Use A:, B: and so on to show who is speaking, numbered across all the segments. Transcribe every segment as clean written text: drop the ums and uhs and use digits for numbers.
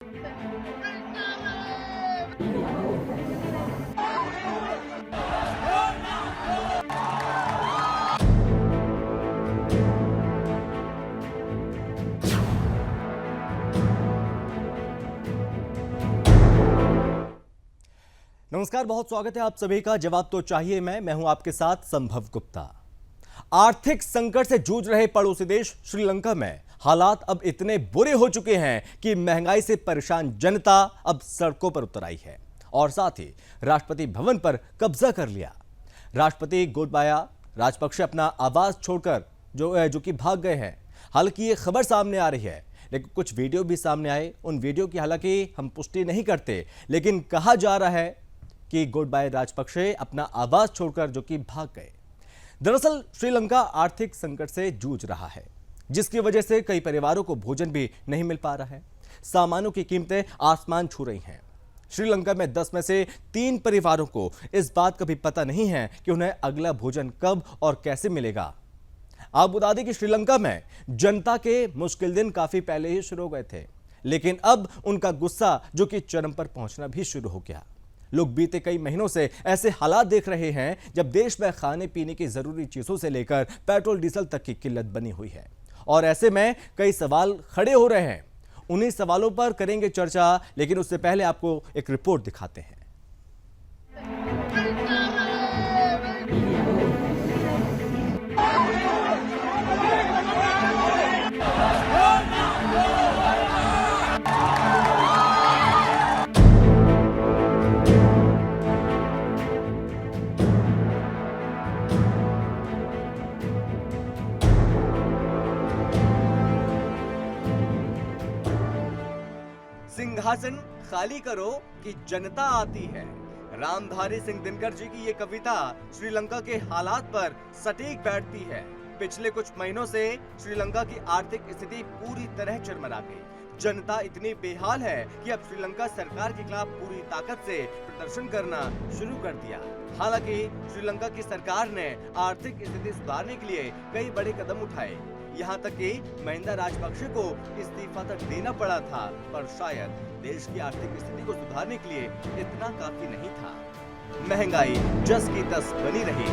A: नमस्कार, बहुत स्वागत है आप सभी का। जवाब तो चाहिए मैं हूं आपके साथ संभव गुप्ता। आर्थिक संकट से जूझ रहे पड़ोसी देश श्रीलंका में हालात अब इतने बुरे हो चुके हैं कि महंगाई से परेशान जनता अब सड़कों पर उतर आई है और साथ ही राष्ट्रपति भवन पर कब्जा कर लिया। राष्ट्रपति गोटाबाया राजपक्षे अपना आवास छोड़कर जो कि भाग गए हैं। हालांकि ये खबर सामने आ रही है, लेकिन कुछ वीडियो भी सामने आए। उन वीडियो की हालांकि हम पुष्टि नहीं करते, लेकिन कहा जा रहा है कि गोटाबाया राजपक्षे अपना आवास छोड़कर जो कि भाग गए। दरअसल श्रीलंका आर्थिक संकट से जूझ रहा है, जिसकी वजह से कई परिवारों को भोजन भी नहीं मिल पा रहा है। सामानों की कीमतें आसमान छू रही हैं। श्रीलंका में 10 में से 3 परिवारों को इस बात का भी पता नहीं है कि उन्हें अगला भोजन कब और कैसे मिलेगा। आप बता दें कि श्रीलंका में जनता के मुश्किल दिन काफी पहले ही शुरू हो गए थे, लेकिन अब उनका गुस्सा जो कि चरम पर पहुंचना भी शुरू हो गया। लोग बीते कई महीनों से ऐसे हालात देख रहे हैं जब देश में खाने पीने की जरूरी चीजों से लेकर पेट्रोल डीजल तक की किल्लत बनी हुई है और ऐसे में कई सवाल खड़े हो रहे हैं। उन्हीं सवालों पर करेंगे चर्चा, लेकिन उससे पहले आपको एक रिपोर्ट दिखाते हैं। सिंहासन खाली करो कि जनता आती है। रामधारी सिंह दिनकर जी की ये कविता श्रीलंका के हालात पर सटीक बैठती है। पिछले कुछ महीनों से श्रीलंका की आर्थिक स्थिति पूरी तरह चरमरा गई। जनता इतनी बेहाल है कि अब श्रीलंका सरकार के खिलाफ पूरी ताकत से प्रदर्शन करना शुरू कर दिया। हालांकि श्रीलंका की सरकार ने आर्थिक स्थिति सुधारने के लिए कई बड़े कदम उठाए। यहाँ तक कि महिंदा राजपक्षे को इस्तीफा तक देना पड़ा था, पर शायद देश की आर्थिक स्थिति को सुधारने के लिए इतना काफी नहीं था। महंगाई जस की तस बनी रही।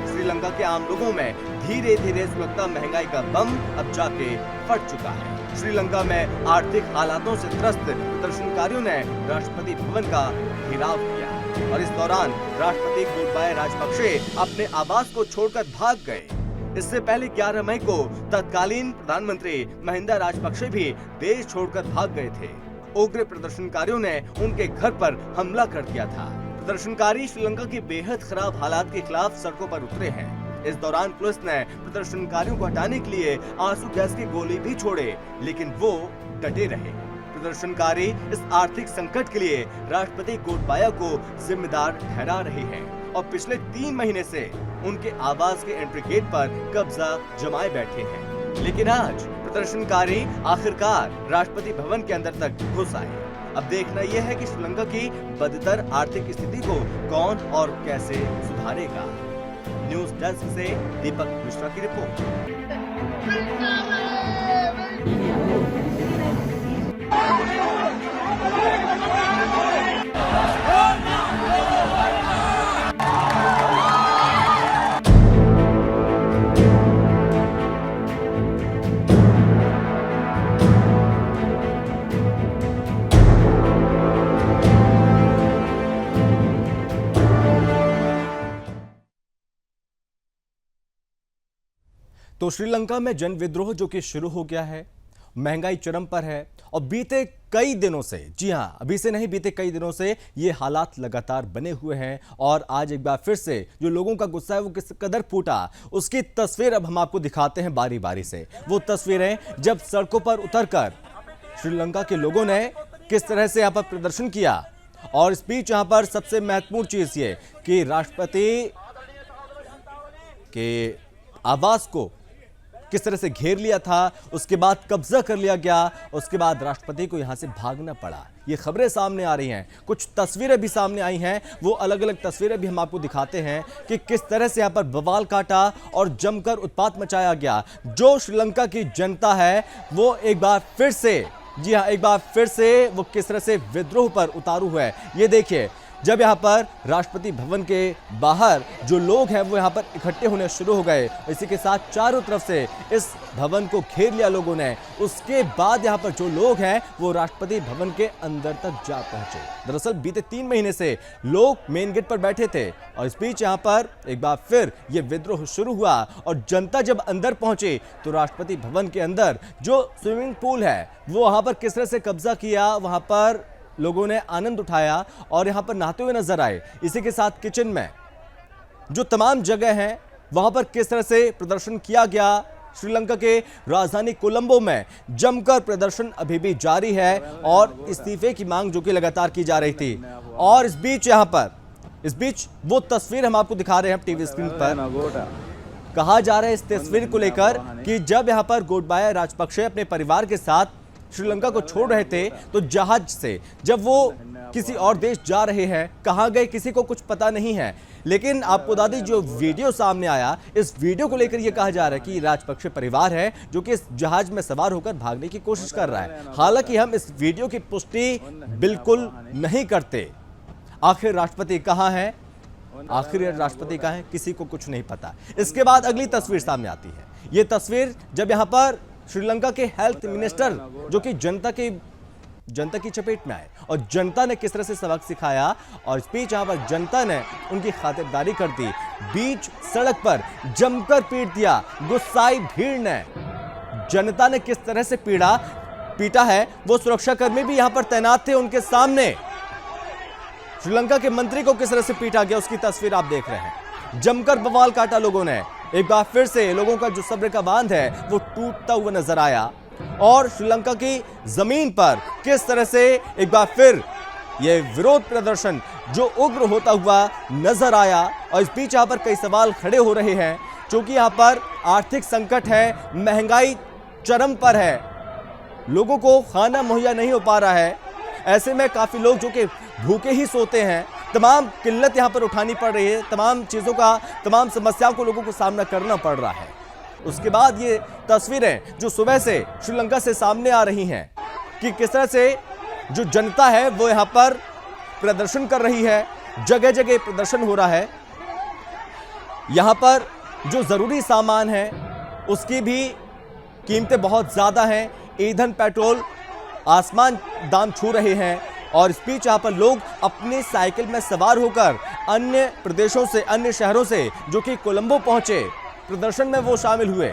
A: श्रीलंका के आम लोगों में धीरे धीरे सुलगता महंगाई का बम अब जाके फट चुका है। श्रीलंका में आर्थिक हालातों से त्रस्त प्रदर्शनकारियों ने राष्ट्रपति भवन का घेराव किया और इस दौरान राष्ट्रपति गोटाबाया राजपक्षे अपने आवास को छोड़कर भाग गए। इससे पहले 11 मई को तत्कालीन प्रधानमंत्री महिंदा राजपक्षे भी देश छोड़कर भाग गए थे। उग्र प्रदर्शनकारियों ने उनके घर पर हमला कर दिया था। प्रदर्शनकारी श्रीलंका की बेहद खराब हालात के खिलाफ सड़कों पर उतरे हैं। इस दौरान पुलिस ने प्रदर्शनकारियों को हटाने के लिए आंसू गैस की गोली भी छोड़े, लेकिन वो डटे रहे। प्रदर्शनकारी इस आर्थिक संकट के लिए राष्ट्रपति गोटाबाया को जिम्मेदार ठहरा रहे हैं और पिछले 3 महीने से उनके आवास के एंट्री गेट पर कब्जा जमाए बैठे हैं। लेकिन आज प्रदर्शनकारी आखिरकार राष्ट्रपति भवन के अंदर तक घुस आए। अब देखना यह है कि श्रीलंका की बदतर आर्थिक स्थिति को कौन और कैसे सुधारेगा। न्यूज डेस्क से दीपक मिश्रा की रिपोर्ट। तो श्रीलंका में जन विद्रोह जो कि शुरू हो गया है, महंगाई चरम पर है और बीते कई दिनों से, जी हां, अभी से नहीं, बीते कई दिनों से ये हालात लगातार बने हुए हैं। और आज एक बार फिर से जो लोगों का गुस्सा है वो किस कदर फूटा, उसकी तस्वीर अब हम आपको दिखाते हैं बारी बारी से। वो तस्वीरें जब सड़कों पर उतरकर श्रीलंका के लोगों ने किस तरह से यहाँ पर प्रदर्शन किया। और इस बीच यहाँ पर सबसे महत्वपूर्ण चीज ये कि राष्ट्रपति के आवास को किस तरह से घेर लिया था, उसके बाद कब्जा कर लिया गया, उसके बाद राष्ट्रपति को यहां से भागना पड़ा। ये खबरें सामने आ रही हैं, कुछ तस्वीरें भी सामने आई हैं। वो अलग अलग तस्वीरें भी हम आपको दिखाते हैं कि किस तरह से यहां पर बवाल काटा और जमकर उत्पात मचाया गया। जो श्रीलंका की जनता है वो एक बार फिर से जी हाँ, एक बार फिर से वो किस तरह से विद्रोह पर उतारू हुआ है ये देखिए। जब यहाँ पर राष्ट्रपति भवन के बाहर जो लोग हैं वो यहाँ पर इकट्ठे होने शुरू हो गए, इसी के साथ चारों तरफ से इस भवन को घेर लिया लोगों ने। उसके बाद यहाँ पर जो लोग हैं वो राष्ट्रपति भवन के अंदर तक जा पहुंचे। दरअसल बीते 3 महीने से लोग मेन गेट पर बैठे थे और इस बीच यहाँ पर एक बार फिर ये विद्रोह शुरू हुआ और जनता जब अंदर पहुंची तो राष्ट्रपति भवन के अंदर जो स्विमिंग पूल है वो वहां पर किस तरह से कब्जा किया, वहां पर लोगों ने आनंद उठाया और यहां पर नहाते हुए नजर आए। इसी के साथ किचन में जो तमाम जगह हैं वहां पर किस तरह से प्रदर्शन किया गया। श्रीलंका के राजधानी कोलंबो में जमकर प्रदर्शन अभी भी जारी है और इस्तीफे की मांग जो कि लगातार की जा रही थी। और इस बीच वो तस्वीर हम आपको दिखा रहे हैं टीवी स्क्रीन पर। कहा जा रहा है इस तस्वीर को लेकर कि जब यहां पर गोटबाया राजपक्षे अपने परिवार के साथ श्रीलंका को छोड़ रहे थे तो जहाज से जब वो किसी और देश जा रहे हैं, कहां गए किसी को कुछ पता नहीं है। लेकिन आपको बता दें जो वीडियो सामने आया, इस वीडियो को लेकर यह कहा जा रहा है कि राजपक्षे परिवार है जो कि इस जहाज में सवार होकर भागने की कोशिश कर रहा है। हालांकि हम इस वीडियो की पुष्टि बिल्कुल नहीं करते। आखिर राष्ट्रपति कहां है, किसी को कुछ नहीं पता। इसके बाद अगली तस्वीर सामने आती है। यह तस्वीर जब यहां पर श्रीलंका के हेल्थ मिनिस्टर जो कि जनता की चपेट में आए और जनता ने किस तरह से सबक सिखाया और इस बीच यहां पर जनता ने उनकी खातिरदारी कर दी। बीच सड़क पर जमकर पीट दिया। गुस्साई भीड़ ने जनता ने किस तरह से पीटा है। वो सुरक्षाकर्मी भी यहां पर तैनात थे उनके सामने। श्रीलंका के मंत्री को किस तरह से पीटा गया उसकी तस्वीर आप देख रहे हैं। जमकर बवाल काटा लोगों ने। एक बार फिर से लोगों का जो सब्र का बांध है वो टूटता हुआ नजर आया और श्रीलंका की जमीन पर किस तरह से एक बार फिर ये विरोध प्रदर्शन जो उग्र होता हुआ नजर आया। और इस बीच यहां पर कई सवाल खड़े हो रहे हैं क्योंकि यहां पर आर्थिक संकट है, महंगाई चरम पर है, लोगों को खाना मुहैया नहीं हो पा रहा है। ऐसे में काफी लोग जो कि भूखे ही सोते हैं, तमाम किल्लत यहां पर उठानी पड़ रही है, तमाम समस्याओं को लोगों को सामना करना पड़ रहा है। उसके बाद ये तस्वीरें जो सुबह से श्रीलंका से सामने आ रही हैं कि किस तरह से जो जनता है वो यहां पर प्रदर्शन कर रही है, जगह जगह प्रदर्शन हो रहा है। यहां पर जो जरूरी सामान है उसकी भी कीमतें बहुत ज्यादा हैं। ईंधन, पेट्रोल आसमान दाम छू रहे हैं और इस बीच यहां पर लोग अपने साइकिल में सवार होकर अन्य प्रदेशों से, अन्य शहरों से जो कि कोलंबो पहुंचे, प्रदर्शन में वो शामिल हुए।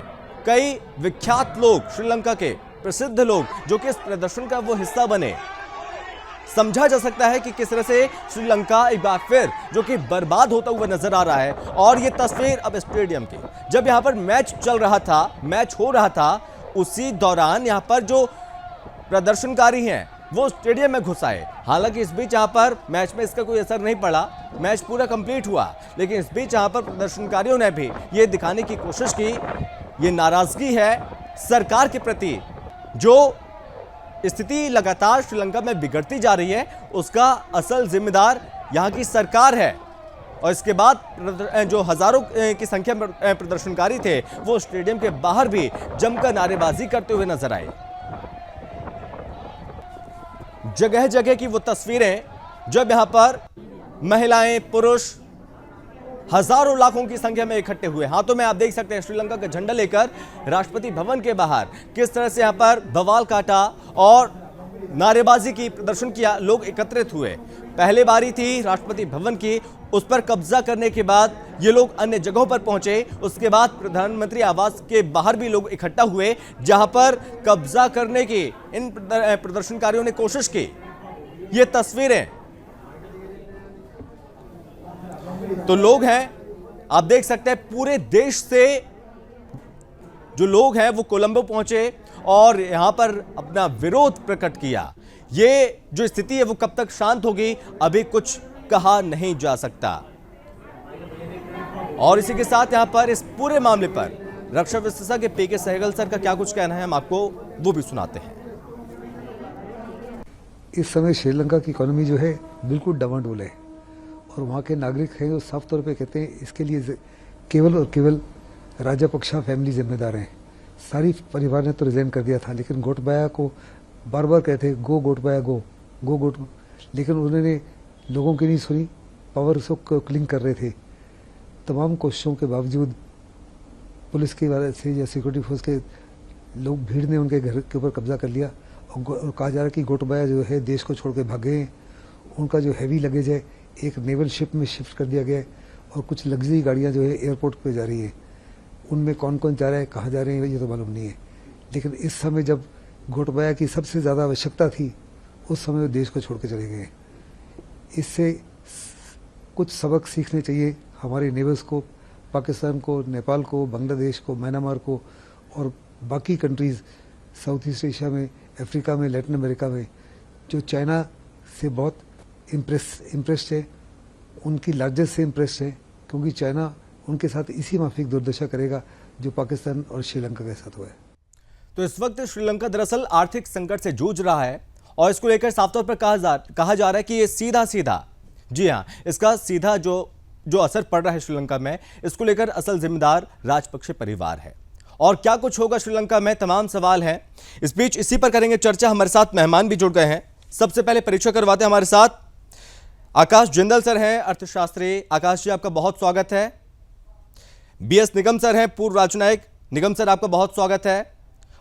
A: कई विख्यात लोग, श्रीलंका के प्रसिद्ध लोग जो कि इस प्रदर्शन का वो हिस्सा बने। समझा जा सकता है कि किस तरह से श्रीलंका एक बार फिर जो कि बर्बाद होता हुआ नजर आ रहा है। और ये तस्वीर अब स्टेडियम की, जब यहां पर मैच चल रहा था, मैच हो रहा था, उसी दौरान यहां पर जो प्रदर्शनकारी हैं वो स्टेडियम में घुस आए। हालांकि इस बीच यहां पर मैच में इसका कोई असर नहीं पड़ा, मैच पूरा कंप्लीट हुआ। लेकिन इस बीच यहां पर प्रदर्शनकारियों ने भी ये दिखाने की कोशिश की, ये नाराजगी है सरकार के प्रति। जो स्थिति लगातार श्रीलंका में बिगड़ती जा रही है उसका असल जिम्मेदार यहां की सरकार है। और इसके बाद जो हजारों की संख्या में प्रदर्शनकारी थे वो स्टेडियम के बाहर भी जमकर नारेबाजी करते हुए नजर आए। जगह जगह की वो तस्वीरें जब यहां पर महिलाएं, पुरुष हजारों लाखों की संख्या में इकट्ठे हुए। हाथों में आप देख सकते हैं श्रीलंका का झंडा लेकर राष्ट्रपति भवन के बाहर किस तरह से यहां पर बवाल काटा और नारेबाजी की, प्रदर्शन किया, लोग एकत्रित हुए। पहले बारी थी राष्ट्रपति भवन की, उस पर कब्जा करने के बाद ये लोग अन्य जगहों पर पहुंचे। उसके बाद प्रधानमंत्री आवास के बाहर भी लोग इकट्ठा हुए जहां पर कब्जा करने की इन प्रदर्शनकारियों ने कोशिश की। ये तस्वीरें तो लोग हैं, आप देख सकते हैं पूरे देश से जो लोग हैं वो कोलंबो पहुंचे और यहां पर अपना विरोध प्रकट किया। ये जो स्थिति है वो कब तक शांत होगी अभी कुछ कहा नहीं जा सकता। और इसी के साथ यहां पर इस पूरे मामले पर रक्षा विशेषज्ञ पीके सहगल सर का क्या कुछ कहना है हम आपको वो भी सुनाते हैं।
B: इस समय श्रीलंका की इकोनॉमी जो है बिल्कुल डावाडोल है और वहाँ के नागरिक हैं वो साफ तौर पे कहते हैं इसके लिए केवल और केवल राजपक्षा फैमिली जिम्मेदार हैं। सारी परिवार ने तो रिजाइन कर दिया था, लेकिन गोटबाया को बार बार कहते गो गोटबाया गो गोट, लेकिन उन्होंने लोगों की नहीं सुनी, पावर को क्लिंग कर रहे थे। तमाम कोशिशों के बावजूद पुलिस की वजह से या सिक्योरिटी फोर्स के लोग, भीड़ ने उनके घर के ऊपर कब्जा कर लिया और कहा जा रहा है कि गोटबाया जो है देश को छोड़ के भाग गए हैं। उनका जो हैवी लगेज है एक नेवल शिप में शिफ्ट कर दिया गया है और कुछ लग्जरी गाड़ियां जो है एयरपोर्ट पे जा रही हैं। उनमें कौन कौन जा रहा है, कहाँ जा रहे हैं, ये तो मालूम नहीं है। लेकिन इस समय जब गोटबाया की सबसे ज़्यादा आवश्यकता थी, उस समय वो देश को छोड़ के चले गए। इससे कुछ सबक सीखने चाहिए हमारे नेबर्स को, पाकिस्तान को, नेपाल को, बांग्लादेश को, म्यांमार को और बाकी कंट्रीज़ साउथ ईस्ट एशिया में, अफ्रीका में, लैटिन अमेरिका में, जो चाइना से बहुत इम्प्रेस्ड है, उनकी लार्जेस्ट से इम्प्रेस्ड है, क्योंकि चाइना उनके साथ इसी माफिक दुर्दशा करेगा जो पाकिस्तान और श्रीलंका के साथ हुआ है।
A: तो इस वक्त श्रीलंका दरअसल आर्थिक संकट से जूझ रहा है और इसको लेकर साफ तौर पर कहा जा रहा है कि ये सीधा, जी हाँ, इसका सीधा जो असर पड़ रहा है श्रीलंका में, इसको लेकर असल जिम्मेदार राजपक्षे परिवार है। और क्या कुछ होगा श्रीलंका में, तमाम सवाल हैं। इस बीच इसी पर करेंगे चर्चा। हमारे साथ मेहमान भी जुड़ गए हैं। सबसे पहले परिचय करवाते हैं, हमारे साथ आकाश जिंदल सर हैं, अर्थशास्त्री। आकाश जी, आपका बहुत स्वागत है। बीएस निगम सर हैं, पूर्व राजनयिक। निगम सर, आपका बहुत स्वागत है।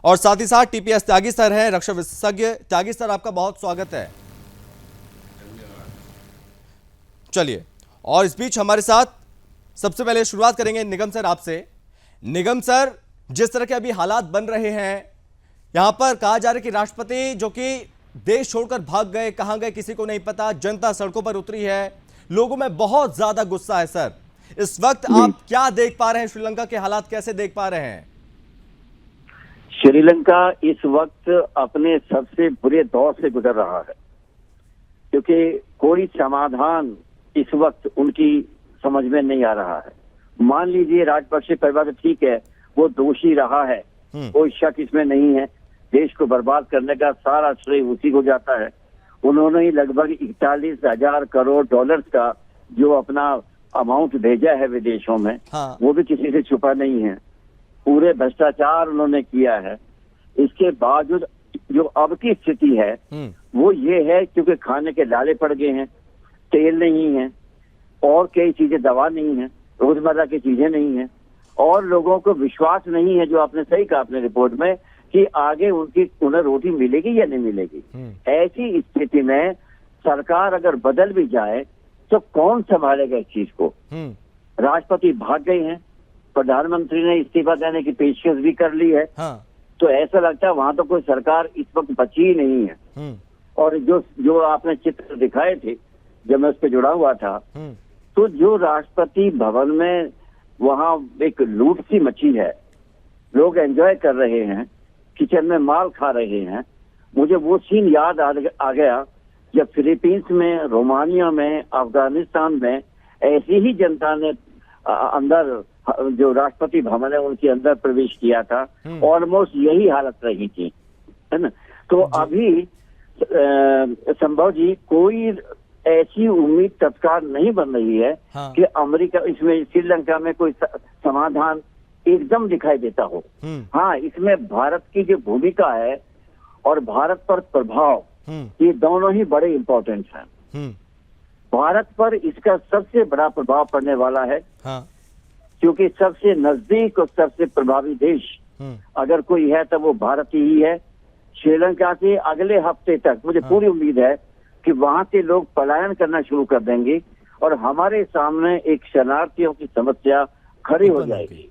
A: और साथ ही साथ टीपीएस त्यागी सर हैं, रक्षा विशेषज्ञ। त्यागी सर, आपका बहुत स्वागत है। चलिए, और इस बीच हमारे साथ सबसे पहले शुरुआत करेंगे निगम सर आपसे। निगम सर, जिस तरह के अभी हालात बन रहे हैं, यहां पर कहा जा रहा है कि राष्ट्रपति जो कि देश छोड़कर भाग गए, कहां गए किसी को नहीं पता, जनता सड़कों पर उतरी है, लोगों में बहुत ज्यादा गुस्सा है। सर, इस वक्त आप क्या देख पा रहे हैं, श्रीलंका के हालात कैसे देख पा रहे हैं?
C: श्रीलंका इस वक्त अपने सबसे बुरे दौर से गुजर रहा है, क्योंकि कोई समाधान इस वक्त उनकी समझ में नहीं आ रहा है। मान लीजिए राजपक्षे परिवार, ठीक है, वो दोषी रहा है, कोई शक इसमें नहीं है। देश को बर्बाद करने का सारा श्रेय उसी को जाता है। उन्होंने ही लगभग 41,000 करोड़ डॉलर्स का जो अपना अमाउंट भेजा है विदेशों में, वो भी किसी से छुपा नहीं है। पूरे भ्रष्टाचार उन्होंने किया है। इसके बावजूद जो अब की स्थिति है वो ये है, क्योंकि खाने के लाले पड़ गए हैं, तेल नहीं है और कई चीजें, दवा नहीं है, रोजमर्रा की चीजें नहीं है और लोगों को विश्वास नहीं है, जो आपने सही कहा अपने रिपोर्ट में, कि आगे उन्हें रोटी मिलेगी या नहीं मिलेगी। ऐसी स्थिति में सरकार अगर बदल भी जाए तो कौन संभालेगा इस चीज को? राष्ट्रपति भाग गए हैं, प्रधानमंत्री ने इस्तीफा देने की पेशकश भी कर ली है। तो ऐसा लगता है वहां तो कोई सरकार इस वक्त बची ही नहीं है। और जो आपने चित्र दिखाए थे जब मैं उस पर जुड़ा हुआ था, तो जो राष्ट्रपति भवन में वहां एक लूट सी मची है, लोग एंजॉय कर रहे हैं, किचन में माल खा रहे हैं। मुझे वो सीन याद आ गया जब फिलीपींस में, रोमानिया में, अफगानिस्तान में ऐसी ही जनता ने अंदर, जो राष्ट्रपति भवन है उनके अंदर प्रवेश किया था। ऑलमोस्ट यही हालत रही थी, है ना। तो अभी संभव जी कोई ऐसी उम्मीद तत्काल नहीं बन रही है कि अमेरिका इसमें, श्रीलंका में कोई समाधान एकदम दिखाई देता हो। हाँ, इसमें भारत की जो भूमिका है और भारत पर प्रभाव, ये दोनों ही बड़े इम्पोर्टेंट हैं। भारत पर इसका सबसे बड़ा प्रभाव पड़ने वाला है, क्योंकि सबसे नजदीक और सबसे प्रभावी देश अगर कोई है तो वो भारत ही है। श्रीलंका से अगले हफ्ते तक मुझे पूरी उम्मीद है कि वहां से लोग पलायन करना शुरू कर देंगे और हमारे सामने एक शरणार्थियों की समस्या खड़ी हो जाएगी।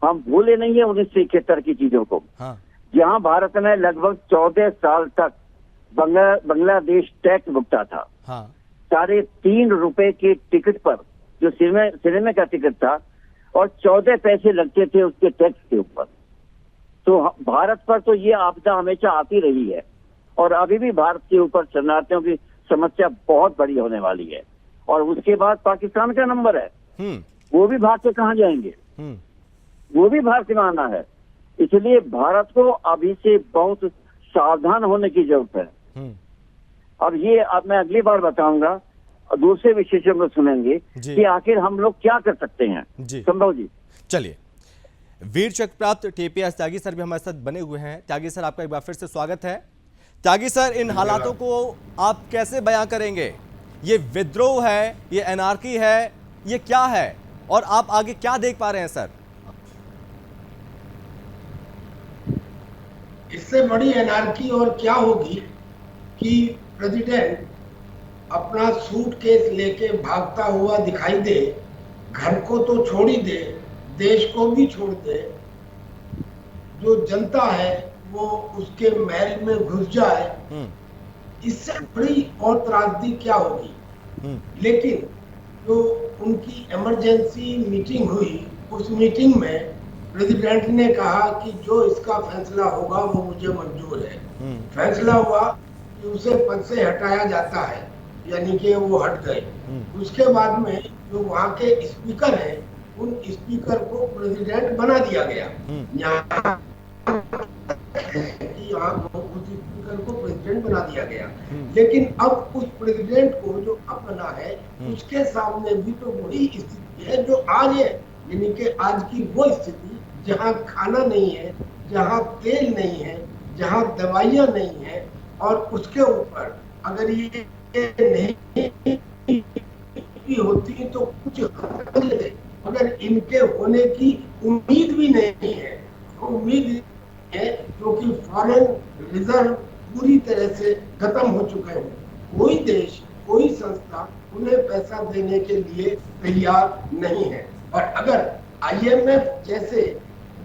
C: हम भूले नहीं है 1971 की चीजों को, जहां भारत ने लगभग 14 साल तक बांग्लादेश टैक्स भुगता था। 3.5 रुपए के टिकट पर, जो सिनेमा का टिकट था, और 14 पैसे लगते थे उसके टैक्स के ऊपर। तो भारत पर तो ये आपदा हमेशा आती रही है और अभी भी भारत के ऊपर शरणार्थियों की समस्या बहुत बड़ी होने वाली है। और उसके बाद पाकिस्तान का नंबर है, वो भी भारत से कहाँ जाएंगे, वो भी भारत में आना है। इसलिए भारत को अभी से बहुत सावधान होने की जरूरत है। अब मैं अगली बार बताऊंगा, दूसरे विशेषज्ञों को सुनेंगे कि आखिर हम लोग क्या कर सकते हैं। संभव जी,
A: चलिए, वीर चक्र प्राप्त टीपीएस त्यागी सर भी हमारे साथ बने हुए हैं। त्यागी सर, आपका एक बार फिर से स्वागत है। त्यागी सर, इन हालातों को आप कैसे बयां करेंगे? ये विद्रोह है, ये एनार्की है, ये क्या है, और आप आगे क्या देख पा रहे हैं सर?
D: इससे बड़ी एनार्की और क्या होगी कि प्रेसिडेंट अपना सूटकेस लेके भागता हुआ दिखाई दे, घर को तो छोड़ ही दे, देश को भी छोड़ दे, जो जनता है वो उसके महल में घुस जाए। इससे बड़ी और त्रासदी क्या होगी। लेकिन जो उनकी इमरजेंसी मीटिंग हुई, उस मीटिंग में प्रेसिडेंट ने कहा कि जो इसका फैसला होगा वो मुझे मंजूर है। फैसला हुआ कि उसे पद से हटाया जाता है, यानी कि वो हट गए। उसके बाद में जो वहाँ के स्पीकर हैं, उन स्पीकर को प्रेसिडेंट बना दिया गया। यहाँ उस स्पीकर को प्रेसिडेंट बना दिया गया। लेकिन अब उस प्रेसिडेंट को जो अब बना है, उसके सामने भी तो वही स्थिति है जो आज है, यानी कि आज की वो स्थिति जहाँ खाना नहीं है, जहाँ तेल नहीं है, जहाँ दवाइयाँ नहीं है, और उसके ऊपर अगर ये नहीं होती तो कुछ अगर इनके होने की उम्मीद भी नहीं है, उम्मीद है क्योंकि फॉरेन रिजर्व पूरी तरह से खत्म हो चुके हैं। कोई देश, कोई संस्था उन्हें पैसा देने के लिए तैयार नहीं है। और अगर IMF जैसे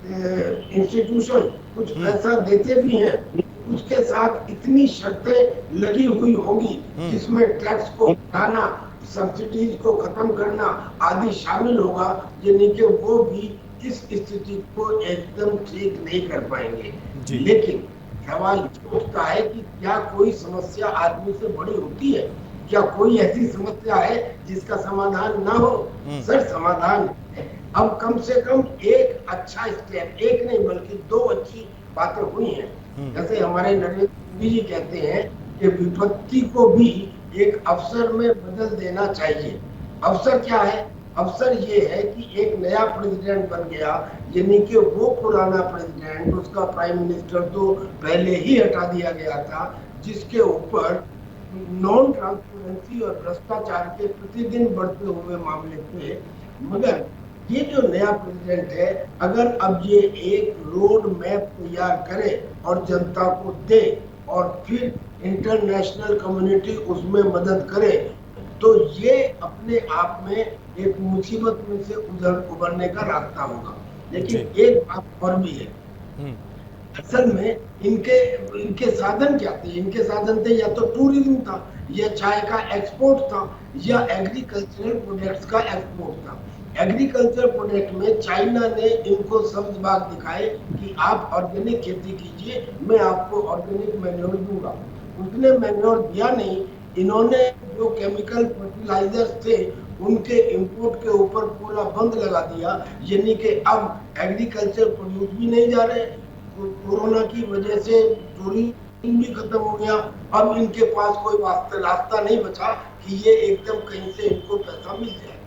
D: इंस्टीट्यूशन कुछ पैसा देते भी हैं, उसके साथ इतनी शर्तें लगी हुई होंगी जिसमें टैक्स को हटाना, सब्सिडीज को खत्म करना आदि शामिल होगा, यानी कि वो भी इस स्थिति को एकदम ठीक नहीं कर पाएंगे। लेकिन सवाल उठता है कि क्या कोई समस्या आदमी से बड़ी होती है? क्या कोई ऐसी समस्या है जिसका समाधान ना हो? सर, समाधान है। अब कम से कम एक अच्छा स्टेप, एक नहीं बल्कि 2 अच्छी बातें हुई हैं। जैसे हमारे नरेंद्र मोदी जी कहते हैं कि विपत्ति को भी एक अवसर में बदल देना चाहिए। अवसर क्या है? अवसर ये है कि एक नया प्रेसिडेंट बन गया, यानी कि वो पुराना प्रेसिडेंट, उसका प्राइम मिनिस्टर तो पहले ही हटा दिया गया था, जिसके ऊपर नॉन ट्रांसपेरेंसी और भ्रष्टाचार के प्रतिदिन बढ़ते हुए मामले थे। मगर ये जो नया प्रेसिडेंट है, अगर अब ये एक रोड मैप तैयार करे और जनता को दे और फिर इंटरनेशनल कम्युनिटी उसमें मदद करे, तो ये अपने आप में एक मुसीबत में से उबरने का रास्ता होगा। लेकिन एक बात और भी है, असल में इनके साधन क्या थे? इनके साधन थे या तो टूरिज्म था, या चाय का एक्सपोर्ट था, या एग्रीकल्चरल प्रोडक्ट्स का एक्सपोर्ट था। एग्रीकल्चर प्रोडक्ट में चाइना ने इनको सब्ज बाग दिखाए कि आप ऑर्गेनिक खेती कीजिए, मैं आपको ऑर्गेनिक मैन्योर दूंगा। उसने मैन्योर दिया नहीं, इन्होंने जो केमिकल फर्टिलाइजर्स थे उनके इंपोर्ट के ऊपर पूरा बंद लगा दिया, यानी कि अब एग्रीकल्चर प्रोड्यूस भी नहीं जा रहे। कोरोना की वजह से टूरिज्म भी खत्म हो गया। अब इनके पास कोई रास्ता नहीं बचा कि ये एकदम कहीं से इनको पैसा मिल जाए।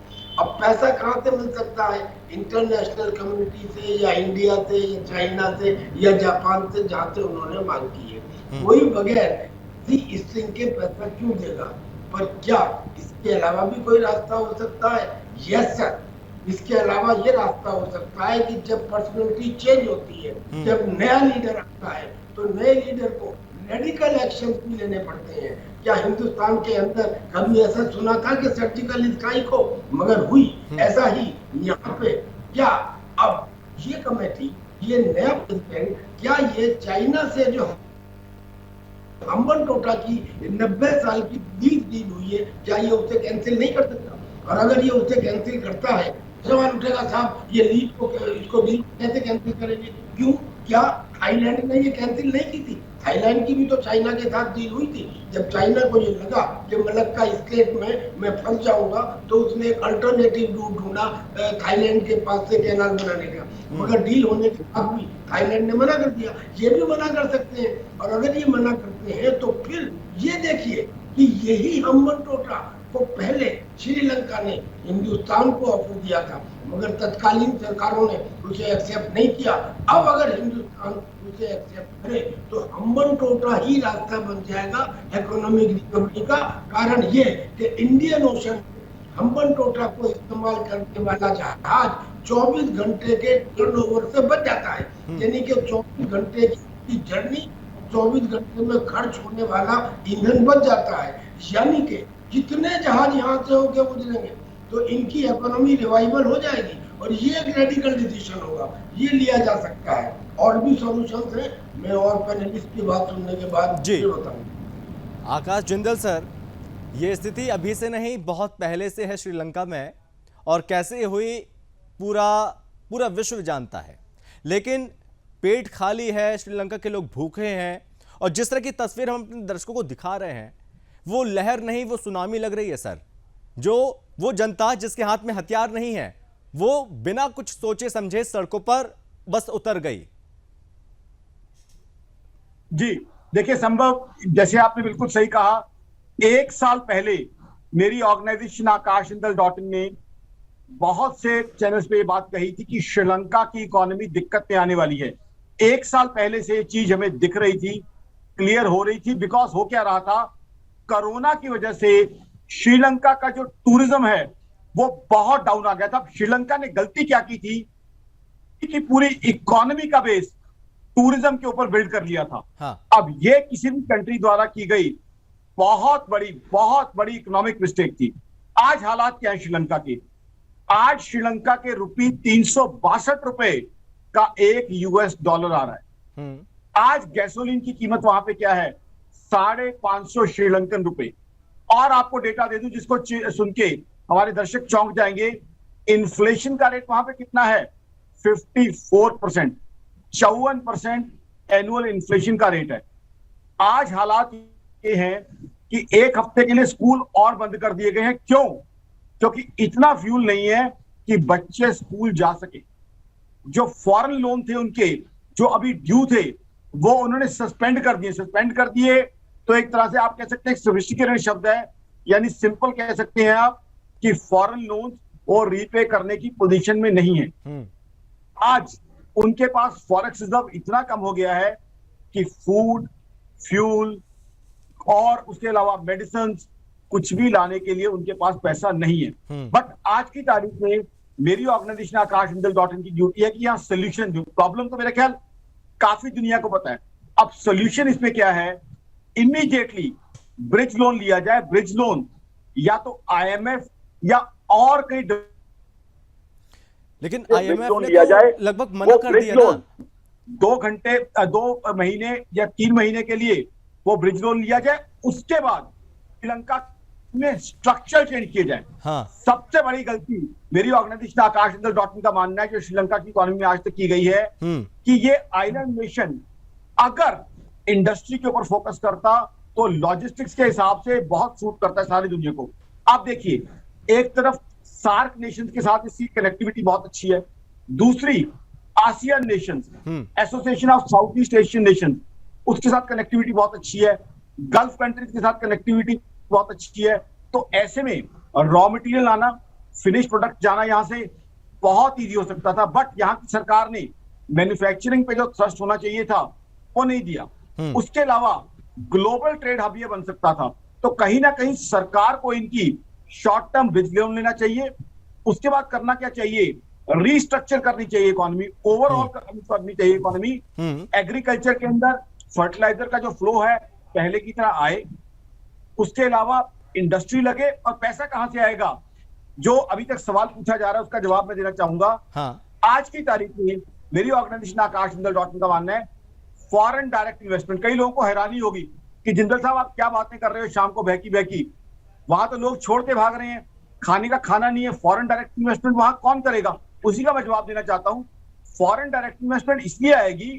D: अब पैसा कहाँ से मिल सकता है? इंटरनेशनल कम्युनिटी से, या इंडिया से, या चाइना से, या जापान से, जहाँ से उन्होंने मांग की है। कोई बगैर स्ट्रिंग के पैसा क्यों देगा? पर क्या इसके अलावा भी कोई रास्ता हो सकता है? यस सर, इसके अलावा ये रास्ता हो सकता है कि जब पर्सनैलिटी चेंज होती है, जब नया लीडर आता है, तो नए लीडर को रेडिकल एक्शन भी लेने पड़ते हैं। क्या हिंदुस्तान के अंदर कभी ऐसा सुना था कि सर्जिकल स्ट्राइक हो? मगर हुई। ऐसा ही यहाँ पे क्या अब ये कमेटी, ये नया प्रेसिडेंट, क्या ये चाइना से जो अम्बन टोटा की 90 साल की डील हुई है, क्या ये उसे कैंसिल नहीं कर सकता? और अगर ये उसे कैंसिल करता है, सवाल उठेगा साहब ये लीड को, इसको डील कैसे कैंसिल करेंगे? क्यों? क्या थाईलैंड ने ये कैंसिल नहीं की थी? थाईलैंड की भी तो चाइना के साथ डील हुई थी। जब चाइना को ये लगा कि मलक्का स्टेट में मैं फंस जाऊंगा, तो उसने एक अल्टरनेटिव रूट ढूंढा थाईलैंड के पास से कैनाल बनाने का। मगर डील होने के बाद भी थाईलैंड ने मना कर दिया। ये भी मना कर सकते हैं। और अगर ये मना करते हैं तो फिर ये देखिए कि यही अम्बन टोटा को पहले श्रीलंका ने हिंदुस्तान को ऑफर दिया था, मगर तत्कालीन सरकारों ने उसे एक्सेप्ट नहीं किया। अब अगर हिंदुस्तान उसे एक्सेप्ट करे तो हम्बन टोटा ही रास्ता बन जाएगा इकोनॉमिक रिकवरी का। कारण ये कि इंडियन ओशन हम्बन टोटा को इस्तेमाल करने वाला जहाज 24 घंटे के टर्नओवर से बच जाता है, यानी कि 24 घंटे की जर्नी 24 घंटे में खर्च होने वाला ईंधन बच जाता है। यानी कि जितने जहाज यहाँ से होके गुजरेंगे तो इनकी इकोनॉमी रिवाइवल हो जाएगी, और ये एक रेडिकल डिसीजन होगा, ये लिया जा सकता है। और भी सॉल्यूशंस हैं, मैं और पैनलिस्ट की बात सुनने के बाद
A: जी
D: बताऊंगा।
A: आकाश जिंदल सर, ये स्थिति अभी से नहीं बहुत पहले से है श्रीलंका में, और कैसे हुई पूरा विश्व जानता है, लेकिन पेट खाली है, श्रीलंका के लोग भूखे हैं, और जिस तरह की तस्वीर हम अपने दर्शकों को दिखा रहे हैं वो लहर नहीं, वो सुनामी लग रही है सर। जो वो जनता जिसके हाथ में हथियार नहीं है वो बिना कुछ सोचे समझे सड़कों पर बस उतर गई।
E: जी देखिए, संभव जैसे आपने बिल्कुल सही कहा, 1 साल पहले मेरी ऑर्गेनाइजेशन आकाशजिंदल.in ने बहुत से चैनल्स पे ये बात कही थी कि श्रीलंका की इकोनॉमी दिक्कत में आने वाली है। 1 साल पहले से ये चीज हमें दिख रही थी, क्लियर हो रही थी। बिकॉज हो क्या रहा था, कोरोना की वजह से श्रीलंका का जो टूरिज्म है वो बहुत डाउन आ गया था। श्रीलंका ने गलती क्या की थी कि पूरी इकोनॉमी का बेस टूरिज्म के ऊपर बिल्ड कर लिया था।
A: हाँ।
E: अब ये किसी भी कंट्री द्वारा की गई बहुत बड़ी इकोनॉमिक मिस्टेक थी। आज हालात क्या है श्रीलंका के? आज श्रीलंका के रुपये 362 रुपए का $1 आ रहा है। आज गैसोलीन की कीमत वहां पे क्या है? 550 श्रीलंकन रुपए। और आपको डेटा दे दूं जिसको सुन के हमारे दर्शक चौंक जाएंगे, इन्फ्लेशन का रेट वहां पे कितना है? 54%, 54% एनुअल इन्फ्लेशन का रेट है। आज हालात ये हैं कि 1 हफ्ते के लिए स्कूल और बंद कर दिए गए हैं। क्यों? क्योंकि इतना फ्यूल नहीं है कि बच्चे स्कूल जा सके। जो फॉरेन लोन थे उनके, जो अभी ड्यू थे, वो उन्होंने सस्पेंड कर दिए। तो एक तरह से आप कह सकते हैं, सोफिस्टिकेटेड शब्द है, यानी सिंपल कह सकते हैं आप कि फॉरेन लोन और रीपे करने की पोजीशन में नहीं है। आज उनके पास फॉरेक्स रिजर्व इतना कम हो गया है कि फूड, फ्यूल और उसके अलावा मेडिसिन कुछ भी लाने के लिए उनके पास पैसा नहीं है। बट आज की तारीख में मेरी ऑर्गेनाइजेशन आकाशजिंदल.in की ड्यूटी है कि यहाँ सोल्यूशन दो। प्रॉब्लम तो मेरा ख्याल काफी दुनिया को पता है। अब सोल्यूशन इसमें क्या है? इमीडिएटली ब्रिज लोन लिया जाए। ब्रिज लोन या तो IMF या और कई,
A: लेकिन IMF ने तो लगभग मना कर दिया ना।
E: 2 महीने या 3 महीने के लिए वो ब्रिज लोन लिया जाए। उसके बाद श्रीलंका में स्ट्रक्चर चेंज किए जाए।
A: हाँ।
E: सबसे बड़ी गलती मेरी ऑर्गेनाइजेशन आकाशजिंदल.in का मानना है जो श्रीलंका की इकोनॉमी में आज तक की गई है कि ये आइलैंड नेशन अगर इंडस्ट्री के ऊपर फोकस करता तो लॉजिस्टिक्स के हिसाब से बहुत सूट करता है सारी दुनिया को। आप देखिए, एक तरफ सार्क नेशंस के साथ इसकी कनेक्टिविटी बहुत अच्छी है, दूसरी ASEAN Nations, association of south east Asian nation, उसके साथ कनेक्टिविटी बहुत अच्छी है, गल्फ कंट्रीज के साथ कनेक्टिविटी बहुत अच्छी है। तो ऐसे में रॉ मटेरियल आना, फिनिश प्रोडक्ट जाना यहां से बहुत इजी हो सकता था। बट यहाँ की सरकार ने मैन्युफैक्चरिंग पे जो थ्रस्ट होना चाहिए था वो नहीं दिया। उसके अलावा ग्लोबल ट्रेड हब ये बन सकता था। तो कहीं ना कहीं सरकार को इनकी शॉर्ट टर्म ब्रिज लोन लेना चाहिए। उसके बाद करना क्या चाहिए? रीस्ट्रक्चर करनी चाहिए इकोनॉमी, ओवरऑल करनी चाहिए इकोनॉमी। एग्रीकल्चर के अंदर फर्टिलाइजर का जो फ्लो है पहले की तरह आए। उसके अलावा इंडस्ट्री लगे। और पैसा कहां से आएगा? जो अभी तक सवाल पूछा जा रहा है उसका जवाब मैं देना चाहूंगा। आज की तारीख में मेरी ऑर्गेनाइजेशन आकाशजिंदल.in का मानना है फॉरेन डायरेक्ट इन्वेस्टमेंट। कई लोगों को हैरानी होगी कि जिंदल साहब आप क्या बातें कर रहे हो शाम को बहकी, वहां तो लोग छोड़ के भाग रहे हैं, खाने का खाना नहीं है, फॉरेन डायरेक्ट इन्वेस्टमेंट वहां कौन करेगा? उसी का मैं जवाब देना चाहता हूं। फॉरेन डायरेक्ट इन्वेस्टमेंट इसलिए आएगी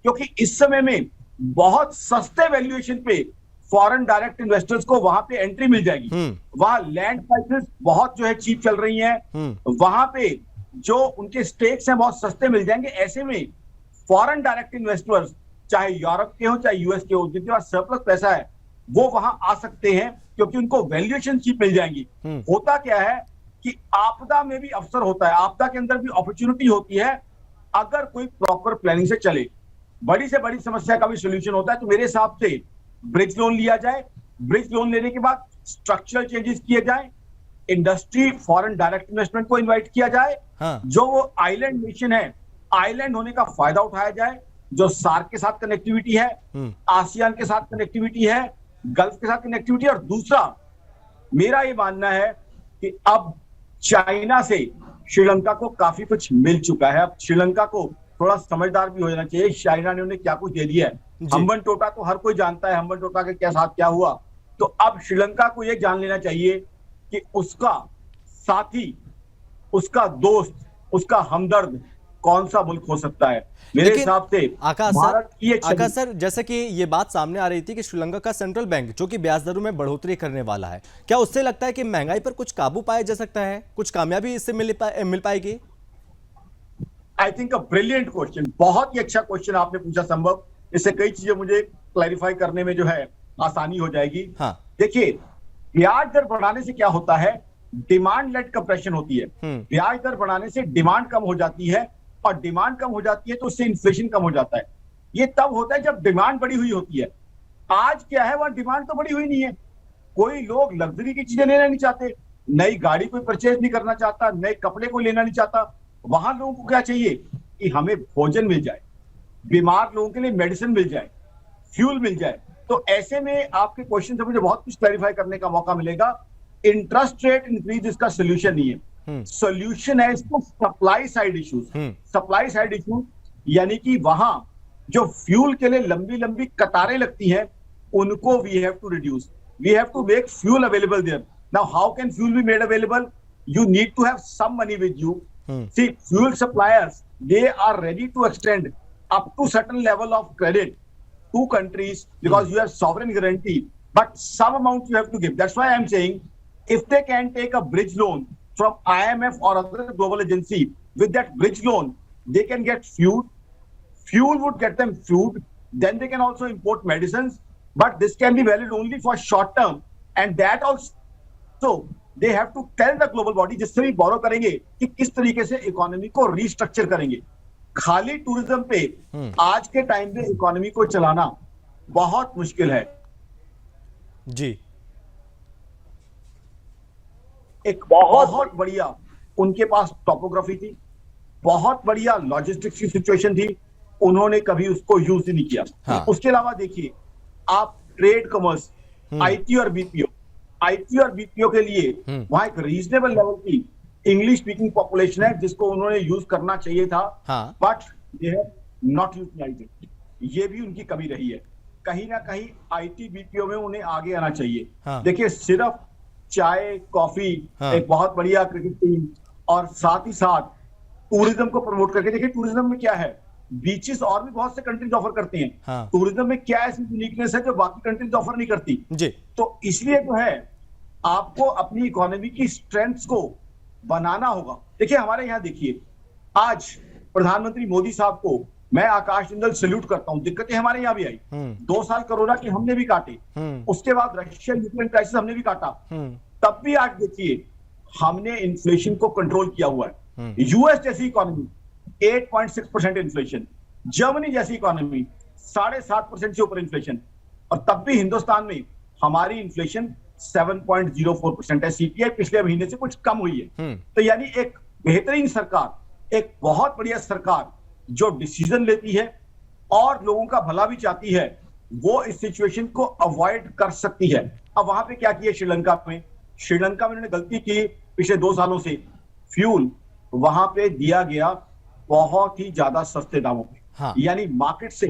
E: क्योंकि इस समय में बहुत सस्ते वैल्यूएशन पे फॉरेन डायरेक्ट इन्वेस्टर्स को वहां पे एंट्री मिल जाएगी। वहां लैंड प्राइसेस बहुत जो है चीप चल रही हैं, वहां पे जो उनके स्टेक्स हैं बहुत सस्ते मिल जाएंगे। ऐसे में फॉरेन डायरेक्ट इन्वेस्टर्स चाहे यूरोप के हो चाहे US के हो, जिनके पास सरप्लस पैसा है वो वहां आ सकते हैं क्योंकि उनको वैल्यूएशन चीप मिल जाएंगी। होता क्या है कि आपदा में भी अवसर होता है, आपदा के अंदर भी अपॉर्चुनिटी होती है अगर कोई प्रॉपर प्लानिंग से चले। बड़ी से बड़ी समस्या का भी सोल्यूशन होता है। तो मेरे हिसाब से ब्रिज लोन लिया जाए, ब्रिज लोन लेने के बाद स्ट्रक्चरल चेंजेस किए जाए, इंडस्ट्री फॉरेन डायरेक्ट इन्वेस्टमेंट को इनवाइट किया जाए।
A: हाँ।
E: जो वो आइलैंड नेशन है, आइलैंड होने का फायदा उठाया जाए। जो सार्क के साथ कनेक्टिविटी है, आसियान के साथ कनेक्टिविटी है, गल्फ के साथ कनेक्टिविटी। और दूसरा मेरा ये मानना है कि अब चाइना से श्रीलंका को काफी कुछ मिल चुका है। अब श्रीलंका को थोड़ा समझदार भी हो जाना चाहिए। चाइना ने उन्हें क्या कुछ दे दिया है। हम्बन टोटा तो हर कोई जानता है, हम्बन टोटा के क्या साथ क्या हुआ। तो अब श्रीलंका को यह जान लेना चाहिए कि उसका साथी, उसका दोस्त, उसका हमदर्द कौन सा मुल्क हो सकता है। मेरे हिसाब से
A: आकाश सर, जैसे कि ये बात सामने आ रही थी कि श्रीलंका का सेंट्रल बैंक जो कि ब्याज दरों में बढ़ोतरी करने वाला है, क्या उससे लगता है कि महंगाई पर कुछ काबू पाया जा सकता है, कुछ कामयाबी इससे मिल पाएगी?
E: I think a brilliant question, बहुत ही अच्छा क्वेश्चन आपने पूछा संभव। इससे कई चीजें मुझे क्लैरिफाई करने में जो है आसानी हो जाएगी।
A: हाँ।
E: देखिए, ब्याज दर बढ़ाने से क्या होता है, डिमांड लेड कंप्रेशन होती है। ब्याज दर बढ़ाने से डिमांड कम हो जाती है, और डिमांड कम हो जाती है तो उससे इन्फ्लेशन कम हो जाता है। ये तब होता है जब डिमांड बढ़ी हुई होती है। आज क्या है, वहां डिमांड तो बढ़ी हुई नहीं है। कोई लोग लग्जरी की चीजें लेना नहीं चाहते, नई गाड़ी कोई परचेज नहीं करना चाहता, नए कपड़े कोई लेना नहीं चाहता। वहां लोगों को क्या चाहिए कि हमें भोजन मिल जाए, बीमार लोगों के लिए मेडिसिन मिल जाए, फ्यूल मिल जाए। तो ऐसे में आपके क्वेश्चन से मुझे बहुत कुछ क्लैरिफाई करने का मौका मिलेगा। इंटरेस्ट रेट इंक्रीज इसका सोल्यूशन नहीं है। सोल्यूशन है इसको supply side issues. Supply side issues यानी कि वहां जो फ्यूल के लिए लंबी लंबी कतारें लगती हैं, उनको we have to reduce, we have to make fuel available there. Now how can fuel be made available? You need to have some money with you. See, fuel suppliers, they are ready to extend up to certain level of credit to countries because you have sovereign guarantee, but some amount you have to give. That's why I'm saying if they can take a bridge loan from IMF or other global agency, with that bridge loan they can get fuel would get them food, then they can also import medicines, but this can be valid only for short term, and that also they have to tell the global body जिससे भी borrow करेंगे कि किस तरीके से economy को restructure करेंगे। खाली टूरिज्म पे आज के टाइम पे इकोनॉमी को चलाना बहुत मुश्किल है
A: जी।
E: एक बहुत बढ़िया उनके पास टोपोग्राफी थी, बहुत बढ़िया लॉजिस्टिक्स की सिचुएशन थी, उन्होंने कभी उसको यूज ही नहीं किया।
A: हाँ।
E: उसके अलावा देखिए आप ट्रेड कॉमर्स, आईटी और बीपीओ के लिए वहां एक रीजनेबल लेवल की इंग्लिश स्पीकिंग पॉपुलेशन है जिसको उन्होंने यूज करना चाहिए था, but they have not utilised it. ये भी उनकी कमी रही है। कहीं ना कहीं आईटी बीपीओ में उन्हें आगे आना चाहिए। देखिए, सिर्फ चाय कॉफी एक बहुत बढ़िया क्रिकेट टीम और साथ ही साथ टूरिज्म को प्रमोट करके, देखिए टूरिज्म में क्या है, बीचेस और भी बहुत से कंट्रीज ऑफर करती हैं। टूरिज्म में क्या ऐसी यूनिकनेस है जो बाकी कंट्रीज ऑफर नहीं करती जी। तो इसलिए जो है आपको अपनी इकोनॉमी की स्ट्रेंथ्स को बनाना होगा। देखिए हमारे यहाँ देखिए, आज प्रधानमंत्री मोदी साहब को मैं आकाश जिंदल सैल्यूट करता हूं। दिक्कतें हमारे यहाँ भी आई, 2 साल कोरोना के हमने भी काटे, उसके बाद रशिया यूक्रेन क्राइसिस हमने भी काटा, तब भी आज देखिए हमने इन्फ्लेशन को कंट्रोल किया हुआ है। यूएस जैसी इकोनॉमी 8.6% इन्फ्लेशन, जर्मनी जैसी इकोनॉमी 7.5% से ऊपर इन्फ्लेशन, और तब भी हिंदुस्तान में हमारी इन्फ्लेशन 7.04% है। सीपीआई पिछले महीने से कुछ कम हुई है। तो यानी एक बेहतरीन सरकार, एक बहुत बढ़िया सरकार जो डिसीजन लेती है और लोगों का भला भी चाहती है, वो इस सिचुएशन को अवॉइड कर सकती है। अब वहां पे क्या किया श्रीलंका में उन्होंने गलती की पिछले 2 सालों से, फ्यूल वहां पे दिया गया बहुत ही ज्यादा सस्ते दामों पे। यानी मार्केट से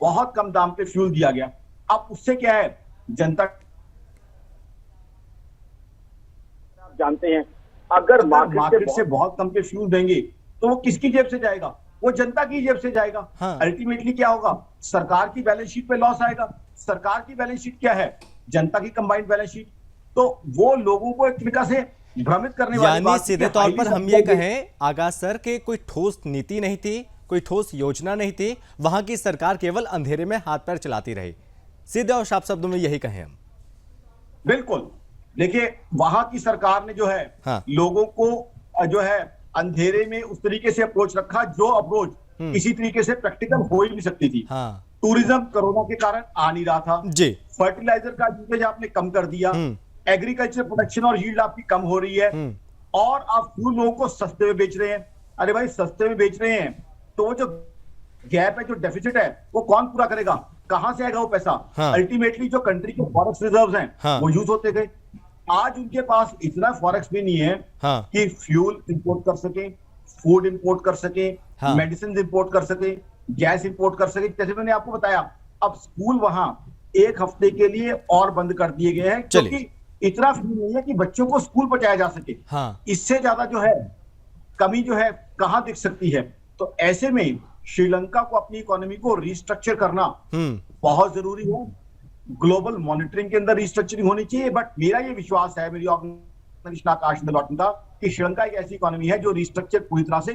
E: बहुत कम दाम पे फ्यूल दिया गया। अब उससे क्या है, जनता जानते हैं अगर मार्केट से बहुत कम पे फ्यूल देंगे तो वो किसकी जेब से जाएगा? वो जनता की जेब से जाएगा। अल्टीमेटली क्या होगा, सरकार की बैलेंस शीट पे लॉस आएगा। सरकार की बैलेंस शीट क्या है, जनता की कंबाइंड बैलेंस शीट। तो वो लोगों को एक तरीका से भ्रमित करने वाली बात,
A: सीधे तौर पर हम ये कहें आकाश सर के कोई ठोस नीति नहीं थी, कोई ठोस योजना नहीं थी, वहां की सरकार केवल अंधेरे में हाथ पैर चलाती रही। सीधे और साफ शब्दों में यही कहें हम।
E: बिल्कुल, देखिए वहां की सरकार ने जो है
A: हाँ।
E: लोगों को जो है अंधेरे में उस तरीके से अप्रोच रखा जो अप्रोच किसी तरीके से प्रैक्टिकल हो ही नहीं सकती थी।
A: हाँ।
E: टूरिज्म कोरोना के कारण आ नहीं रहा था
A: जी।
E: फर्टिलाइजर का यूसेज आपने कम कर दिया, एग्रीकल्चर प्रोडक्शन और यील्ड आपकी कम हो रही है, और आप फ्यूल लोगों को सस्ते में बेच रहे हैं। अरे भाई सस्ते में बेच रहे हैं तो वो जो गैप है, जो डेफिसिट है, वो कौन पूरा करेगा? कहां से आएगा वो पैसा?
A: हाँ।
E: अल्टीमेटली जो कंट्री के फॉरेक्स रिजर्व्स हैं
A: हाँ।
E: वो यूज होते गए। आज उनके पास इतना फॉरेक्स भी नहीं है
A: हाँ।
E: कि फ्यूल इंपोर्ट कर सके, फूड इंपोर्ट कर सके,
A: हाँ।
E: मेडिसिन इंपोर्ट कर सके, गैस इंपोर्ट कर सके। जैसे मैंने आपको बताया, अब स्कूल वहां 1 हफ्ते के लिए और बंद कर दिए गए हैं क्योंकि इतना फ्यूल नहीं है कि बच्चों को स्कूल पहुंचाया जा सके।
A: हाँ।
E: इससे ज्यादा जो है कमी जो है कहां दिख सकती है? तो ऐसे में श्रीलंका को अपनी इकोनॉमी को रिस्ट्रक्चर करना बहुत जरूरी है। ग्लोबल मॉनिटरिंग के अंदर रिस्ट्रक्चरिंग होनी चाहिए, बट मेरा ये विश्वास है, मेरी ऑर्गेनाइजेशन आकाश लॉटन का, कि श्रीलंका एक ऐसी इकोनॉमी है जो रिस्ट्रक्चर पूरी तरह से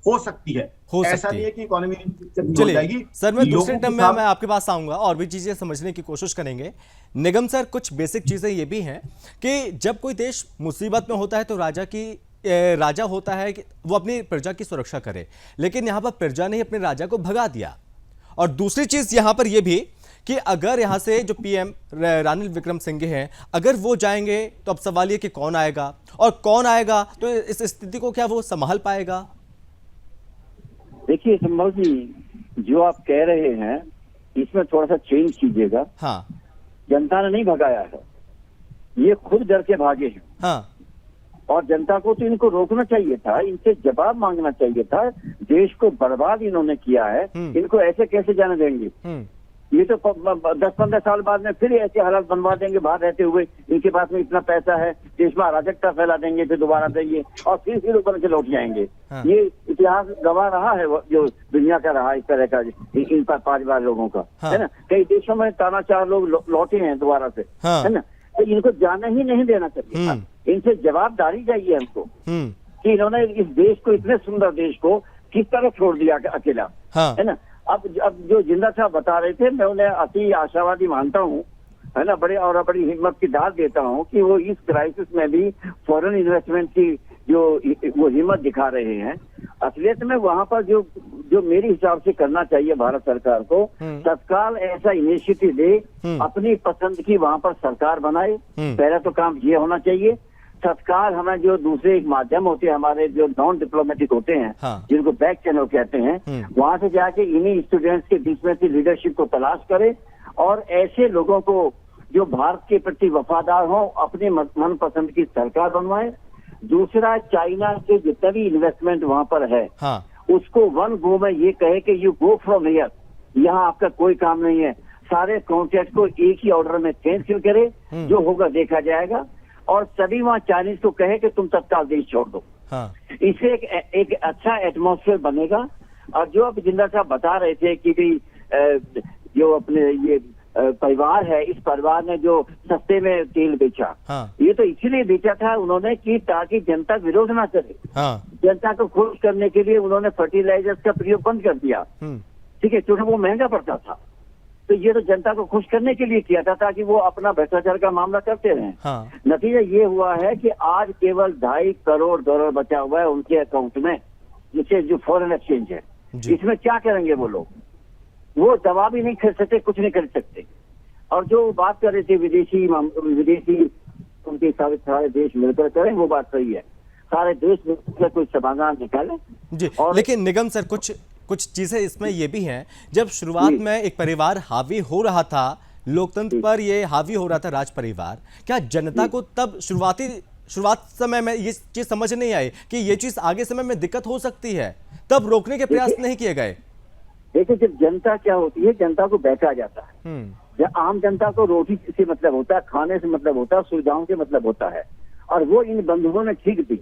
E: हो सकती है। ऐसा नहीं है कि इकोनॉमी हो जाएगी।
A: सर, मैं दूसरे टर्म में मैं आपके पास आऊंगा और भी चीजें समझने की कोशिश करेंगे। निगम सर, कुछ बेसिक चीजें ये भी हैं कि जब कोई देश मुसीबत में होता है तो राजा होता है कि वो अपनी प्रजा की सुरक्षा करे, लेकिन यहाँ पर प्रजा ने अपने राजा को भगा दिया। और दूसरी चीज यहाँ पर यह भी कि अगर यहाँ से जो पीएम रानिल विक्रमसिंघे हैं, अगर वो जाएंगे तो अब सवाल ये कि कौन आएगा, और कौन आएगा तो इस स्थिति को क्या वो संभाल पाएगा?
C: देखिए संभव जी, जो आप कह रहे हैं इसमें थोड़ा सा चेंज कीजिएगा।
A: हाँ।
C: जनता ने नहीं भगाया है, ये खुद डर के भागे हैं।
A: हाँ।
C: और जनता को तो इनको रोकना चाहिए था, इनसे जवाब मांगना चाहिए था। देश को बर्बाद इन्होंने किया है, इनको ऐसे कैसे जाने देंगे? ये तो 10-15 साल बाद में फिर ऐसे हालात बनवा देंगे बाहर रहते हुए। इनके पास में इतना पैसा है, देश में अराजकता फैला देंगे, फिर दोबारा देंगे और फिर ऊपर के लौट जाएंगे।
A: हाँ।
C: ये इतिहास गवाह रहा है जो दुनिया का रहा इस तरह का, इन 5 बार लोगों का।
A: हाँ।
C: है ना, कई देशों में तानाचार लोग लौटे हैं दोबारा से।
A: हाँ।
C: है ना, तो इनको जाने ही नहीं देना चाहिए। इनसे जवाबदारी चाहिए हमको कि इन्होंने इस देश को, इतने सुंदर देश को किस तरह छोड़ दिया अकेला।
A: हाँ।
C: है ना, अब जो जिंदा साहब बता रहे थे, मैं उन्हें अति आशावादी मानता हूँ, है ना, बड़ी हिम्मत की दाद देता हूँ कि वो इस क्राइसिस में भी फॉरेन इन्वेस्टमेंट की वो हिम्मत दिखा रहे हैं। असलियत में वहाँ पर जो मेरे हिसाब से करना चाहिए भारत सरकार को, तत्काल ऐसा इनिशिएटिव दे, अपनी पसंद की वहाँ पर सरकार बनाए। पहला तो काम ये होना चाहिए। तत्काल हमें जो दूसरे एक माध्यम होते हैं हमारे, जो नॉन डिप्लोमेटिक होते हैं,
A: हाँ।
C: जिनको बैक चैनल कहते हैं, वहां से जाके इन्हीं स्टूडेंट्स के बीच में से लीडरशिप को तलाश करे और ऐसे लोगों को जो भारत के प्रति वफादार हो, अपने मनपसंद की सरकार बनवाए। दूसरा, चाइना के जितना भी इन्वेस्टमेंट वहां पर है, हाँ। उसको वन गो में ये कहे कि यू गो फ्रॉम हियर, यहाँ आपका कोई काम नहीं है। सारे कॉन्ट्रैक्ट को एक ही ऑर्डर में कैंसिल करे, जो होगा देखा जाएगा। और सभी वहाँ चाइनीज को कहे कि तुम तत्काल देश छोड़ दो। हाँ। इससे एक अच्छा एटमॉस्फेयर बनेगा। और जो अब जिंदा साहब बता रहे थे कि भी जो अपने ये परिवार है, इस परिवार ने जो सस्ते में तेल बेचा, हाँ। ये तो इसीलिए बेचा था उन्होंने कि ताकि जनता विरोध ना करे। हाँ। जनता को खुश करने के लिए उन्होंने फर्टिलाइजर्स का प्रयोग बंद कर दिया। ठीक है, क्योंकि वो महंगा पड़ता था। तो ये तो जनता को खुश करने के लिए किया था ताकि वो अपना भ्रष्टाचार का मामला करते रहें। हाँ। नतीजा ये हुआ है कि आज केवल $2.5 करोड़ बचा हुआ है उनके अकाउंट में, जिससे जो फॉरेन एक्सचेंज है। इसमें क्या करेंगे वो लोग? वो दवा भी नहीं खरीद सकते, कुछ नहीं खरीद सकते। और जो बात कर रहे थे विदेशी उनके सारे देश मिलकर करें, वो बात सही है। सारे देश मिलकर कोई समाधान निकाले
A: जी। और लेकिन निगम सर, कुछ चीजें इसमें ये भी हैं, जब शुरुआत में एक परिवार हावी हो रहा था लोकतंत्र पर, ये हावी हो रहा था राज परिवार, क्या जनता को तब शुरुआत समय में ये चीज समझ नहीं आई कि ये चीज आगे समय में दिक्कत हो सकती है? तब रोकने के प्रयास नहीं किए गए?
C: देखिए, जब जनता क्या होती है, जनता को बहका जाता है। जब आम जनता को रोटी से मतलब होता है, खाने से मतलब होता है, सुविधाओं से मतलब होता है। और वो इन बंधुओं ने ठीक दी।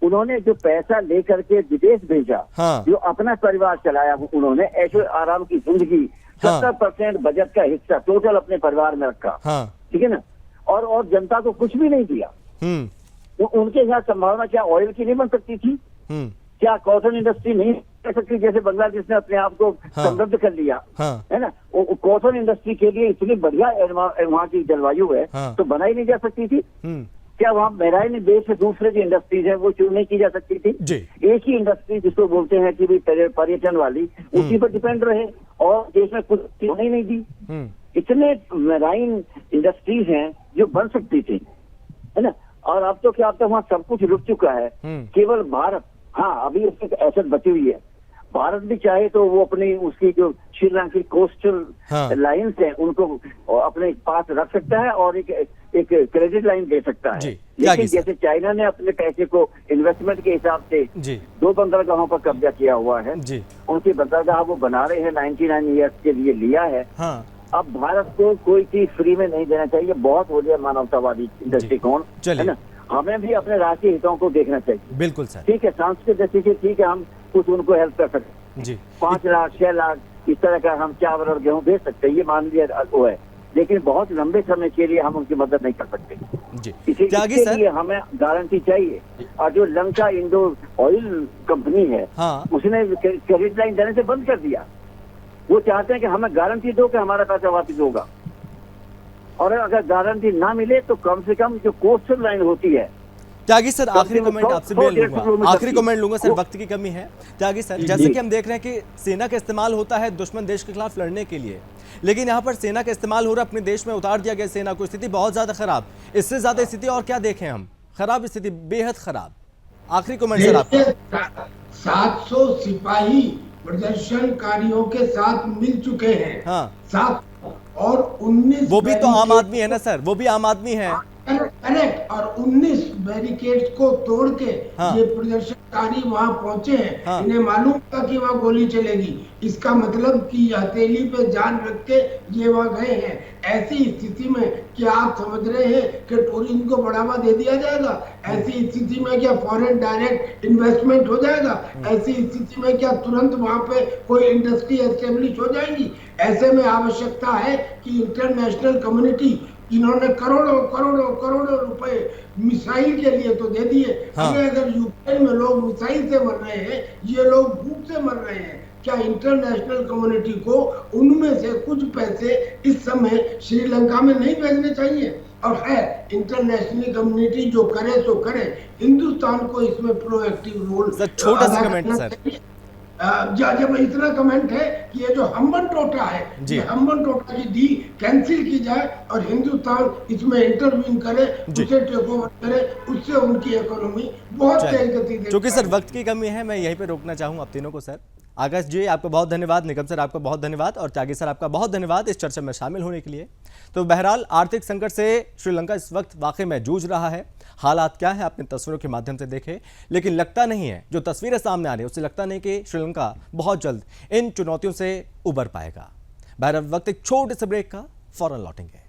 C: उन्होंने जो पैसा लेकर के विदेश भेजा, हाँ। जो अपना परिवार चलाया, उन्होंने ऐशो आराम की जिंदगी, 70% बजट का हिस्सा टोटल अपने परिवार में रखा। हाँ। ठीक है ना, और जनता को कुछ भी नहीं दिया। तो उनके साथ संभावना क्या ऑयल की नहीं बन सकती थी? क्या कॉटन इंडस्ट्री नहीं कह सकती जैसे बांग्लादेश ने अपने आप को समृद्ध कर लिया, है ना। कॉटन इंडस्ट्री के लिए इतनी बढ़िया वहाँ की जलवायु है, तो बनाई नहीं जा सकती थी क्या? वहाँ मेराइन बेस से दूसरे जो इंडस्ट्रीज है वो शुरू नहीं की जा सकती थी? एक ही इंडस्ट्री जिसको बोलते हैं कि भाई पर्यटन वाली, उसी पर डिपेंड रहे और देश में कुछ होने ही नहीं दी। इतने मेराइन इंडस्ट्रीज हैं जो बन सकती थी, है ना। और अब तो क्या, अब तो वहाँ सब कुछ रुक चुका है, केवल भारत, हाँ अभी उसकी एसेट बची हुई है। भारत भी चाहे तो वो अपनी उसकी जो श्रीलंका की कोस्टल लाइन्स हैं उनको अपने पास रख सकता है और एक क्रेडिट लाइन दे सकता है। लेकिन जैसे चाइना ने अपने पैसे को इन्वेस्टमेंट के हिसाब से 2 बंदरगाहों पर कब्जा किया हुआ है, उनकी बंदरगाह वो बना रहे हैं 99 ईयर्स के लिए लिया है। अब भारत को कोई चीज फ्री में नहीं देना चाहिए, बहुत हो गया मानवतावादी दृष्टिकोण, है ना। हमें भी अपने राष्ट्रीय हितों को देखना चाहिए।
A: बिल्कुल सर, ठीक
C: है, सांस्कृतिक दृष्टि से ठीक है, हम कुछ उनको हेल्प कर सकते हैं, 5 लाख 6 लाख इस तरह का हम चावल और गेहूं भेज सकते हैं, ये मानवीय वो है, लेकिन बहुत लंबे समय के लिए हम उनकी मदद नहीं कर सकते जी। इसके लिए हमें गारंटी चाहिए। और जो लंका इंडो ऑयल कंपनी है, उसने क्रेडिट लाइन देने से बंद कर दिया। वो चाहते हैं कि हमें गारंटी दो कि हमारा पैसा वापिस होगा, और अगर गारंटी ना मिले तो कम से कम जो कोस्टल लाइन होती है।
A: त्यागी सर, आखिरी कमेंट आपसे मैं लूंगा, आखिरी कमेंट लूंगा सर, वक्त की कमी है। त्यागी सर, जैसे कि हम देख रहे हैं कि सेना का इस्तेमाल होता है दुश्मन देश के खिलाफ लड़ने के लिए, लेकिन यहाँ पर सेना का इस्तेमाल हो रहा है अपने देश में उतार दिया गया सेना को, स्थिति बहुत ज्यादा खराब। इससे ज्यादा स्थिति और क्या देखें हम? खराब स्थिति, बेहद खराब। आखिरी कमेंट सर आपका।
D: 700 सिपाही प्रदर्शनकारियों के साथ मिल चुके हैं, 7 और 19
A: वो भी तो आम आदमी है ना सर, वो भी आम आदमी है।
D: करेक्ट, और 19 बैरिकेड्स को तोड़ के ये प्रदर्शनकारी वहां पहुंचे हैं। इन्हें मालूम था कि वहां गोली चलेगी, इसका मतलब कि हथेली पे जान रख के ये वहां गए हैं। ऐसी स्थिति में क्या आप समझ रहे हैं कि टूरिज्म को बढ़ावा दे दिया जाएगा? ऐसी स्थिति में क्या फॉरेन डायरेक्ट इन्वेस्टमेंट हो जाएगा? ऐसी स्थिति में क्या तुरंत वहां पे कोई इंडस्ट्री एस्टेब्लिश हो जाएगी? ऐसे में आवश्यकता है कि इंटरनेशनल कम्युनिटी, इन्होंने करोड़ों रुपए मिसाइल के लिए तो दे दिए, अगर यूक्रेन में लोग मिसाइल से मर रहे हैं, ये लोग भूख से मर रहे हैं, क्या इंटरनेशनल कम्युनिटी को उनमें से कुछ पैसे इस समय श्रीलंका में नहीं भेजने चाहिए? और है इंटरनेशनल कम्युनिटी जो करे सो करे, हिंदुस्तान को इसमें प्रोएक्टिव रोल।
A: छोटा सा कमेंट सर,
D: जब इतना कमेंट है कि ये जो हम्बन टोटा है, ये हम्बन टोटा की डी कैंसिल की जाए और हिंदुस्तान इसमें इंटरवीन करे, उसे टेक ओवर करे, उससे उनकी इकोनॉमी बहुत तेज गति से।
A: क्योंकि सर वक्त की कमी है, मैं यहीं पे रोकना चाहूँ आप तीनों को। सर आकाश जी आपका बहुत धन्यवाद, निगम सर आपका बहुत धन्यवाद, और त्यागी सर आपका बहुत धन्यवाद इस चर्चा में शामिल होने के लिए। तो बहरहाल आर्थिक संकट से श्रीलंका इस वक्त वाकई में जूझ रहा है। हालात क्या है आपने तस्वीरों के माध्यम से देखे, लेकिन लगता नहीं है, जो तस्वीरें सामने आ रही है उससे लगता नहीं कि श्रीलंका बहुत जल्द इन चुनौतियों से उबर पाएगा। बहरहाल वक्त एक छोटे से ब्रेक का, फौरन लौटेंगे।